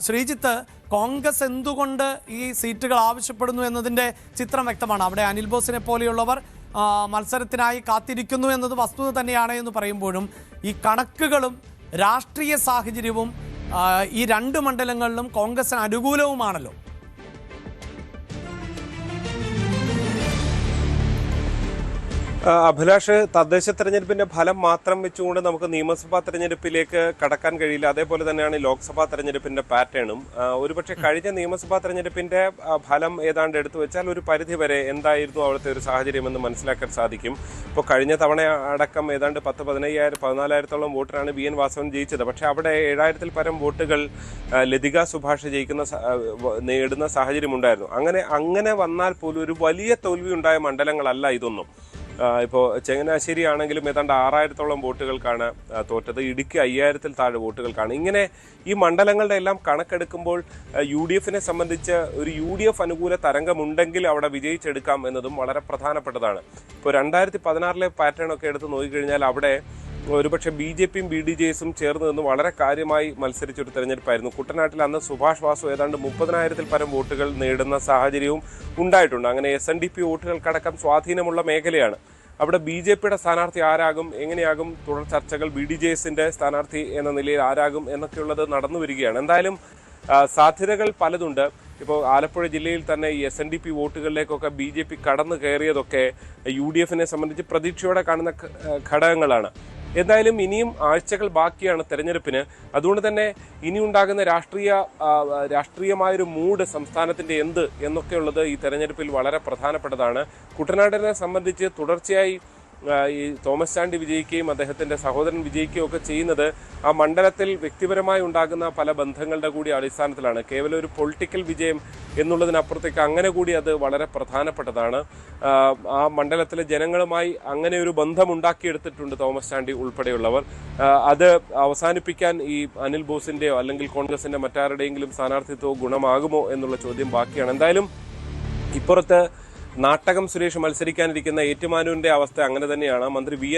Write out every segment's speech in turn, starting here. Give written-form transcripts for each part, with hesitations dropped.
ശ്രീജിത്ത്, കോൺഗ്രസ് എന്തുകൊണ്ട് ഈ സീറ്റുകൾ ആവശ്യപ്പെടുന്നു എന്നതിൻ്റെ ചിത്രം വ്യക്തമാണ്. അവിടെ അനിൽ ബോസിനെ പോലെയുള്ളവർ മത്സരത്തിനായി കാത്തിരിക്കുന്നു എന്നത് വസ്തുത തന്നെയാണ് എന്ന് പറയുമ്പോഴും ഈ കണക്കുകളും രാഷ്ട്രീയ സാഹചര്യവും ഈ രണ്ട് മണ്ഡലങ്ങളിലും കോൺഗ്രസിന് അനുകൂലവുമാണല്ലോ. അഭിലാഷ്, തദ്ദേശ തെരഞ്ഞെടുപ്പിന്റെ ഫലം മാത്രം വെച്ചുകൊണ്ട് നമുക്ക് നിയമസഭാ തെരഞ്ഞെടുപ്പിലേക്ക് കടക്കാൻ കഴിയില്ല. അതേപോലെ തന്നെയാണ് ലോക്സഭാ തെരഞ്ഞെടുപ്പിന്റെ പാറ്റേണും. ഒരുപക്ഷെ കഴിഞ്ഞ നിയമസഭാ തെരഞ്ഞെടുപ്പിന്റെ ഫലം ഏതാണ്ട് എടുത്തു വെച്ചാൽ ഒരു പരിധി വരെ എന്തായിരുന്നു അവിടുത്തെ ഒരു സാഹചര്യം എന്ന് മനസ്സിലാക്കാൻ സാധിക്കും. ഇപ്പോൾ കഴിഞ്ഞ തവണ അടക്കം ഏതാണ്ട് 14,000 വോട്ടിനാണ് വി എൻ വാസവൻ ജയിച്ചത്. പക്ഷെ അവിടെ 7,000-ൽ പരം വോട്ടുകൾ ലതിക സുഭാഷ് നേടുന്ന സാഹചര്യം ഉണ്ടായിരുന്നു. അങ്ങനെ വന്നാൽ പോലും ഒരു വലിയ തോൽവി ഉണ്ടായ മണ്ഡലങ്ങളല്ല ഇതൊന്നും. ഇപ്പോൾ ചങ്ങനാശ്ശേരി ആണെങ്കിലും ഏതാണ്ട് 6,000-ഓളം വോട്ടുകൾക്കാണ് തോറ്റത്. ഇടുക്കി 5,000-ൽ താഴെ വോട്ടുകൾക്കാണ്. ഇങ്ങനെ ഈ മണ്ഡലങ്ങളുടെ എല്ലാം കണക്കെടുക്കുമ്പോൾ UDF സംബന്ധിച്ച് ഒരു UDF അനുകൂല തരംഗമുണ്ടെങ്കിൽ അവിടെ വിജയിച്ചെടുക്കാം എന്നതും വളരെ പ്രധാനപ്പെട്ടതാണ്. ഇപ്പോൾ 2016-ലെ പാറ്റേൺ ഒക്കെ എടുത്ത് നോക്കിക്കഴിഞ്ഞാൽ അവിടെ ഒരുപക്ഷെ BJPയും BDJസും ചേർന്ന് നിന്ന് വളരെ കാര്യമായി മത്സരിച്ചൊരു തെരഞ്ഞെടുപ്പായിരുന്നു. കുട്ടനാട്ടിൽ അന്ന് സുഭാഷ് വാസു ഏതാണ്ട് 30,000-ൽ പരം വോട്ടുകൾ നേടുന്ന സാഹചര്യവും ഉണ്ടായിട്ടുണ്ട്. അങ്ങനെ SNDP വോട്ടുകൾക്കടക്കം സ്വാധീനമുള്ള മേഖലയാണ്. അവിടെ BJPയുടെ സ്ഥാനാർത്ഥി ആരാകും, എങ്ങനെയാകും തുടർ ചർച്ചകൾ, BDJസിന്റെ സ്ഥാനാർത്ഥി എന്ന നിലയിൽ ആരാകും എന്നൊക്കെയുള്ളത് നടന്നു വരികയാണ്. എന്തായാലും സാധ്യതകൾ പലതുണ്ട്. ഇപ്പോൾ ആലപ്പുഴ ജില്ലയിൽ തന്നെ ഈ SNDP വോട്ടുകളിലേക്കൊക്കെ BJP കടന്നു കയറിയതൊക്കെ UDF സംബന്ധിച്ച് പ്രതീക്ഷയോടെ കാണുന്ന ഘടകങ്ങളാണ്. എന്തായാലും ഇനിയും ആഴ്ചകൾ ബാക്കിയാണ് തെരഞ്ഞെടുപ്പിന്. അതുകൊണ്ട് തന്നെ ഇനി ഉണ്ടാകുന്ന രാഷ്ട്രീയമായൊരു മൂഡ് സംസ്ഥാനത്തിൻ്റെ എന്നൊക്കെയുള്ളത് ഈ തെരഞ്ഞെടുപ്പിൽ വളരെ പ്രധാനപ്പെട്ടതാണ്. കുട്ടനാടിനെ സംബന്ധിച്ച് തുടർച്ചയായി ഈ തോമസ് ചാണ്ടി വിജയിക്കുകയും അദ്ദേഹത്തിൻ്റെ സഹോദരൻ വിജയിക്കുകയും ഒക്കെ ചെയ്യുന്നത് ആ മണ്ഡലത്തിൽ വ്യക്തിപരമായി ഉണ്ടാകുന്ന പല ബന്ധങ്ങളുടെ കൂടി അടിസ്ഥാനത്തിലാണ്. കേവലം ഒരു പൊളിറ്റിക്കൽ വിജയം എന്നുള്ളതിനപ്പുറത്തേക്ക് അങ്ങനെ കൂടി അത് വളരെ പ്രധാനപ്പെട്ടതാണ്. ആ മണ്ഡലത്തിലെ ജനങ്ങളുമായി അങ്ങനെ ഒരു ബന്ധമുണ്ടാക്കിയെടുത്തിട്ടുണ്ട് തോമസ് ചാണ്ടി ഉൾപ്പെടെയുള്ളവർ. അത് അവസാനിപ്പിക്കാൻ ഈ അനിൽ ബോസിൻ്റെയോ അല്ലെങ്കിൽ കോൺഗ്രസിൻ്റെ മറ്റാരുടെയെങ്കിലും സ്ഥാനാർത്ഥിത്വമോ ഗുണമാകുമോ എന്നുള്ള ചോദ്യം ബാക്കിയാണ്. എന്തായാലും ഇപ്പുറത്ത് നാട്ടകം സുരേഷ് മത്സരിക്കാനിരിക്കുന്ന ഏറ്റുമാനൂരിൻ്റെ അവസ്ഥ അങ്ങനെ തന്നെയാണ്. മന്ത്രി വി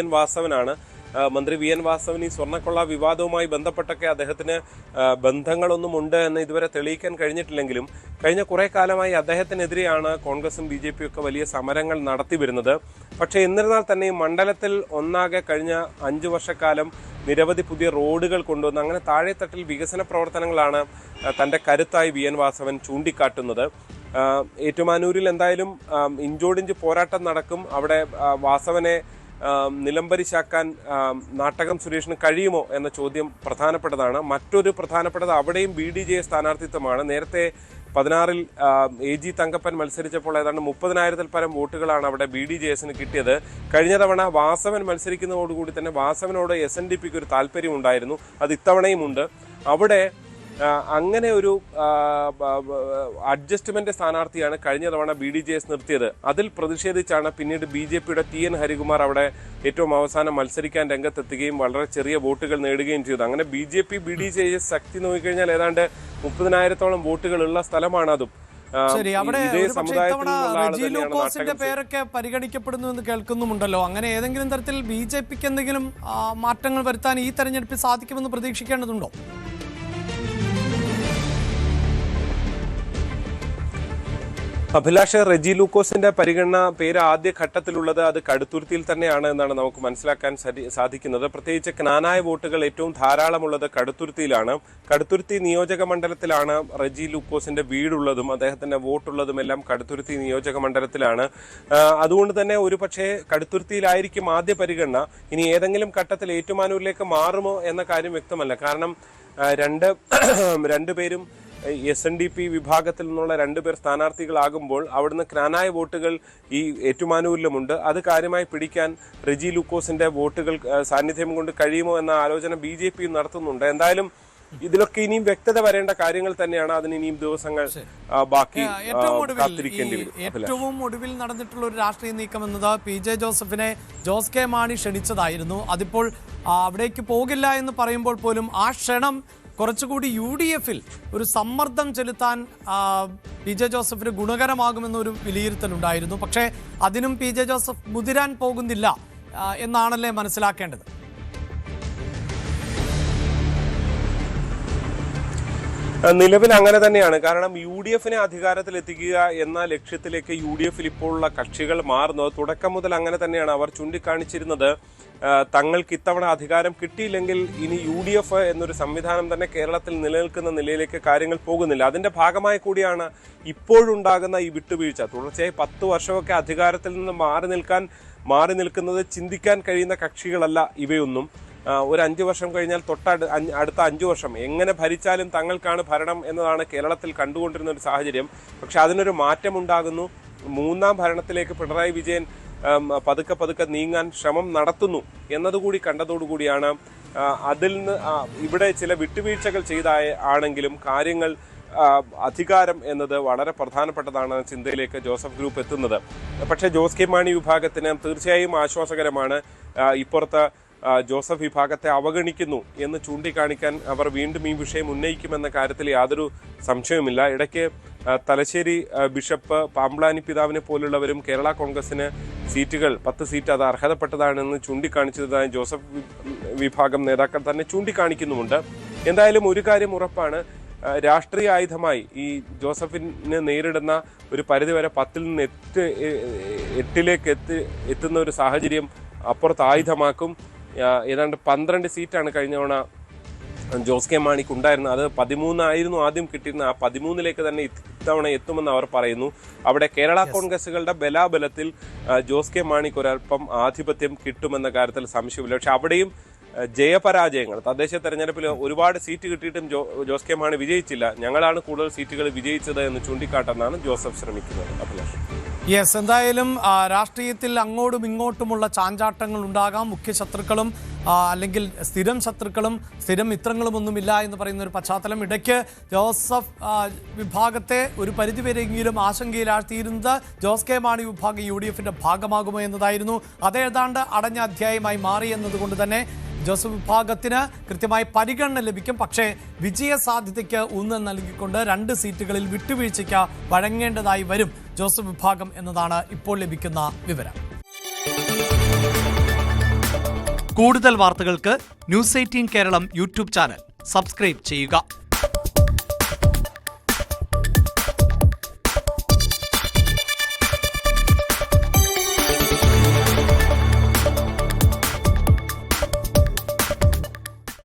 എൻ വാസവൻ ഈ സ്വർണ്ണക്കൊള്ള വിവാദവുമായി ബന്ധപ്പെട്ടൊക്കെ അദ്ദേഹത്തിന് ബന്ധങ്ങളൊന്നും ഉണ്ട് എന്ന് ഇതുവരെ തെളിയിക്കാൻ കഴിഞ്ഞിട്ടില്ലെങ്കിലും കഴിഞ്ഞ കുറേ കാലമായി അദ്ദേഹത്തിനെതിരെയാണ് കോൺഗ്രസും BJPയും ഒക്കെ വലിയ സമരങ്ങൾ നടത്തി വരുന്നത്. പക്ഷേ എന്നിരുന്നാൽ തന്നെ ഈ മണ്ഡലത്തിൽ ഒന്നാകെ കഴിഞ്ഞ 5 വർഷക്കാലം നിരവധി പുതിയ റോഡുകൾ കൊണ്ടുവന്ന് അങ്ങനെ താഴെത്തട്ടിൽ വികസന പ്രവർത്തനങ്ങളാണ് തൻ്റെ കരുത്തായി വി എൻ വാസവൻ ചൂണ്ടിക്കാട്ടുന്നത്. ഏറ്റുമാനൂരിൽ എന്തായാലും ഇഞ്ചോടിഞ്ച് പോരാട്ടം നടക്കും. അവിടെ വാസവനെ നിലംപരിശാക്കാൻ നാട്ടകം സുരേഷിന് കഴിയുമോ എന്ന ചോദ്യം പ്രധാനപ്പെട്ടതാണ്. മറ്റൊരു പ്രധാനപ്പെട്ടത് അവിടെയും BDJ സ്ഥാനാർത്ഥിത്വമാണ്. നേരത്തെ 16-ൽ AG തങ്കപ്പൻ മത്സരിച്ചപ്പോൾ ഏതാണ്ട് 30,000-ൽ പരം വോട്ടുകളാണ് അവിടെ BDJസിന് കിട്ടിയത്. കഴിഞ്ഞ തവണ വാസവൻ മത്സരിക്കുന്നതോടുകൂടി തന്നെ വാസവനോട് SNDPക്ക് ഒരു താല്പര്യമുണ്ടായിരുന്നു. അത് ഇത്തവണയുമുണ്ട്. അവിടെ അങ്ങനെ ഒരു അഡ്ജസ്റ്റ്മെന്റ് സ്ഥാനാർത്ഥിയാണ് കഴിഞ്ഞ തവണ BDJS നിർത്തിയത്. അതിൽ പ്രതിഷേധിച്ചാണ് പിന്നീട് BJPയുടെ TN ഹരികുമാർ അവിടെ ഏറ്റവും അവസാനം മത്സരിക്കാൻ രംഗത്തെത്തുകയും വളരെ ചെറിയ വോട്ടുകൾ നേടുകയും ചെയ്തു. അങ്ങനെ BJP BDJS ശക്തി നോക്കിക്കഴിഞ്ഞാൽ ഏതാണ്ട് 30,000-ഓളം വോട്ടുകളുള്ള സ്ഥലമാണ് അതും. പേരൊക്കെ പരിഗണിക്കപ്പെടുന്നു എന്ന് കേൾക്കുന്നുമുണ്ടല്ലോ. അങ്ങനെ ഏതെങ്കിലും തരത്തിൽ BJPക്ക് എന്തെങ്കിലും മാറ്റങ്ങൾ വരുത്താൻ ഈ തെരഞ്ഞെടുപ്പിൽ സാധിക്കുമെന്ന് പ്രതീക്ഷിക്കേണ്ടതുണ്ടോ? അഭിലാഷ്, റെജി ലൂക്കോസിന്റെ പരിഗണന പേര് ആദ്യ ഘട്ടത്തിലുള്ളത് അത് കടുത്തുരുത്തിയിൽ തന്നെയാണ് എന്നാണ് നമുക്ക് മനസ്സിലാക്കാൻ സാധിക്കുന്നത്. പ്രത്യേകിച്ച് ക്നാനായ വോട്ടുകൾ ഏറ്റവും ധാരാളമുള്ളത് കടുത്തുരുത്തിയിലാണ്. കടുത്തുരുത്തി നിയോജക മണ്ഡലത്തിലാണ് റെജി ലൂക്കോസിന്റെ വീടുള്ളതും അദ്ദേഹത്തിന്റെ വോട്ടുള്ളതും എല്ലാം കടുത്തുരുത്തി നിയോജക മണ്ഡലത്തിലാണ്. അതുകൊണ്ട് തന്നെ ഒരു പക്ഷേ കടുത്തുരുത്തിയിലായിരിക്കും ആദ്യ പരിഗണന. ഇനി ഏതെങ്കിലും ഘട്ടത്തിൽ ഏറ്റുമാനൂരിലേക്ക് മാറുമോ എന്ന കാര്യം വ്യക്തമല്ല. കാരണം രണ്ടുപേരും SNDP വിഭാഗത്തിൽ നിന്നുള്ള 2 പേർ സ്ഥാനാർത്ഥികളാകുമ്പോൾ അവിടുന്ന് ക്നാനായ വോട്ടുകൾ ഈ ഏറ്റുമാനൂരിലുമുണ്ട്. അത് കാര്യമായി പിടിക്കാൻ റെജി ലൂക്കോസിന്റെ വോട്ടുകൾ സാന്നിധ്യം കൊണ്ട് കഴിയുമോ എന്ന ആലോചന BJPയും നടത്തുന്നുണ്ട്. എന്തായാലും ഇതിലൊക്കെ ഇനിയും വ്യക്തത വരേണ്ട കാര്യങ്ങൾ തന്നെയാണ്. അതിന് ഇനിയും ദിവസങ്ങൾ ബാക്കി കാത്തിരിക്കേണ്ടി വരും. ഏറ്റവും ഒടുവിൽ നടന്നിട്ടുള്ള ഒരു രാഷ്ട്രീയ നീക്കം എന്നത് PJ ജോസഫിനെ ജോസ് കെ മാണി ക്ഷണിച്ചതായിരുന്നു. അതിപ്പോൾ അവിടേക്ക് പോകില്ല എന്ന് പറയുമ്പോൾ പോലും ആ ക്ഷണം കുറച്ചുകൂടി UDFൽ ഒരു സമ്മർദ്ദം ചെലുത്താൻ PJ ജോസഫിന് ഗുണകരമാകുമെന്നൊരു വിലയിരുത്തലുണ്ടായിരുന്നു. പക്ഷേ അതിനും PJ ജോസഫ് മുതിരാൻ പോകുന്നില്ല എന്നാണല്ലേ മനസ്സിലാക്കേണ്ടത്? നിലവിൽ അങ്ങനെ തന്നെയാണ്. കാരണം UDF-നെ അധികാരത്തിൽ എത്തിക്കുക എന്ന ലക്ഷ്യത്തിലേക്ക് UDF-ൽ ഇപ്പോഴുള്ള കക്ഷികൾ മാറുന്നത് തുടക്കം മുതൽ അങ്ങനെ തന്നെയാണ്. അവർ ചൂണ്ടിക്കാണിച്ചിരുന്നത് തങ്ങൾക്ക് ഇത്തവണ അധികാരം കിട്ടിയില്ലെങ്കിൽ ഇനി UDF എന്നൊരു സംവിധാനം തന്നെ കേരളത്തിൽ നിലനിൽക്കുന്ന നിലയിലേക്ക് കാര്യങ്ങൾ പോകുന്നില്ല. അതിന്റെ ഭാഗമായി കൂടിയാണ് ഇപ്പോഴുണ്ടാകുന്ന ഈ വിട്ടുവീഴ്ച. തുടർച്ചയായി 10 വർഷമൊക്കെ അധികാരത്തിൽ നിന്ന് മാറി നിൽക്കുന്നത് ചിന്തിക്കാൻ കഴിയുന്ന കക്ഷികളല്ല ഇവയൊന്നും. ഒരു 5 വർഷം കഴിഞ്ഞാൽ അടുത്ത 5 വർഷം എങ്ങനെ ഭരിച്ചാലും തങ്ങൾക്കാണ് ഭരണം എന്നതാണ് കേരളത്തിൽ കണ്ടുകൊണ്ടിരുന്ന ഒരു സാഹചര്യം. പക്ഷെ അതിനൊരു മാറ്റമുണ്ടാകുന്നു. 3ാം ഭരണത്തിലേക്ക് പിണറായി വിജയൻ പതുക്കെ നീങ്ങാൻ ശ്രമം നടത്തുന്നു എന്നതുകൂടി കണ്ടതോടുകൂടിയാണ് അതിൽ നിന്ന് ഇവിടെ ചില വിട്ടുവീഴ്ചകൾ ആണെങ്കിലും കാര്യങ്ങൾ അധികാരം എന്നത് വളരെ പ്രധാനപ്പെട്ടതാണ് ചിന്തയിലേക്ക് ജോസഫ് ഗ്രൂപ്പ് എത്തുന്നത്. പക്ഷേ ജോസ് കെ മാണി വിഭാഗത്തിന് തീർച്ചയായും ആശ്വാസകരമാണ്. ഇപ്പുറത്ത് ജോസഫ് വിഭാഗത്തെ അവഗണിക്കുന്നു എന്ന് ചൂണ്ടിക്കാണിക്കാൻ അവർ വീണ്ടും ഈ വിഷയം ഉന്നയിക്കുമെന്ന കാര്യത്തിൽ യാതൊരു സംശയവുമില്ല. ഇടയ്ക്ക് തലശ്ശേരി ബിഷപ്പ് പാമ്പ്ളാനി പിതാവിനെ പോലുള്ളവരും കേരള കോൺഗ്രസിന് 10 സീറ്റ് അത് അർഹതപ്പെട്ടതാണെന്ന് ചൂണ്ടിക്കാണിച്ചതായി ജോസഫ് വിഭാഗം നേതാക്കൾ തന്നെ ചൂണ്ടിക്കാണിക്കുന്നുമുണ്ട്. എന്തായാലും ഒരു കാര്യം ഉറപ്പാണ്, രാഷ്ട്രീയ ആയുധമായി ഈ ജോസഫിനെ നേരിടുന്ന ഒരു പരിധിവരെ 10-ൽ നിന്ന് 8-ലേക്ക് എത്തുന്ന ഒരു സാഹചര്യം അപ്പുറത്ത് ആയുധമാക്കും. ഏതാണ്ട് 12 സീറ്റാണ് കഴിഞ്ഞ തവണ ജോസ് കെ മാണിക്ക് ഉണ്ടായിരുന്നത്. അത് 13 ആയിരുന്നു ആദ്യം കിട്ടിയിരുന്ന. ആ 13-ലേക്ക് തന്നെ ഇത്തവണ എത്തുമെന്ന് അവർ പറയുന്നു. അവിടെ കേരള കോൺഗ്രസുകളുടെ ബലാബലത്തിൽ ജോസ് കെ മാണിക്ക് ഒരൽപ്പം ആധിപത്യം കിട്ടുമെന്ന കാര്യത്തിൽ സംശയമില്ല. പക്ഷെ അവിടെയും ജയപരാജയങ്ങൾ, തദ്ദേശ തെരഞ്ഞെടുപ്പിൽ ഒരുപാട് സീറ്റ് കിട്ടിയിട്ടും ജോസ് കെ മാണി വിജയിച്ചില്ല. ഞങ്ങളാണ് കൂടുതൽ സീറ്റുകൾ വിജയിച്ചത് എന്ന് ചൂണ്ടിക്കാട്ടാനാണ് ജോസഫ് ശ്രമിക്കുന്നത്. അഭിലാഷ്, യെസ്, എന്തായാലും രാഷ്ട്രീയത്തിൽ അങ്ങോട്ടും ഇങ്ങോട്ടുമുള്ള ചാഞ്ചാട്ടങ്ങൾ ഉണ്ടാകാം. മുഖ്യ ശത്രുക്കളും അല്ലെങ്കിൽ സ്ഥിരം ശത്രുക്കളും സ്ഥിരം മിത്രങ്ങളും ഒന്നുമില്ല എന്ന് പറയുന്ന ഒരു പശ്ചാത്തലം. ഇടയ്ക്ക് ജോസഫ് വിഭാഗത്തെ ഒരു പരിധിവരെയെങ്കിലും ആശങ്കയിലാഴ്ത്തിയിരുന്നത് ജോസ് കെ മാണി വിഭാഗം UDF-ന്റെ ഭാഗമാകുമോ എന്നതായിരുന്നു. അതേതാണ്ട് അടഞ്ഞ അധ്യായമായി മാറി എന്നതുകൊണ്ട് തന്നെ ജോസഫ് വിഭാഗത്തിന് കൃത്യമായി പരിഗണന ലഭിക്കും. പക്ഷേ വിജയ സാധ്യതയ്ക്ക് ഊന്നൽ നൽകിക്കൊണ്ട് 2 സീറ്റുകളിൽ വിട്ടുവീഴ്ചയ്ക്ക് വഴങ്ങേണ്ടതായി വരും ജോസഫ് വിഭാഗം എന്നതാണ് ഇപ്പോൾ ലഭിക്കുന്ന വിവരം. കൂടുതൽ വാർത്തകൾക്ക് News 18 Keralam YouTube channel subscribe ചെയ്യുക.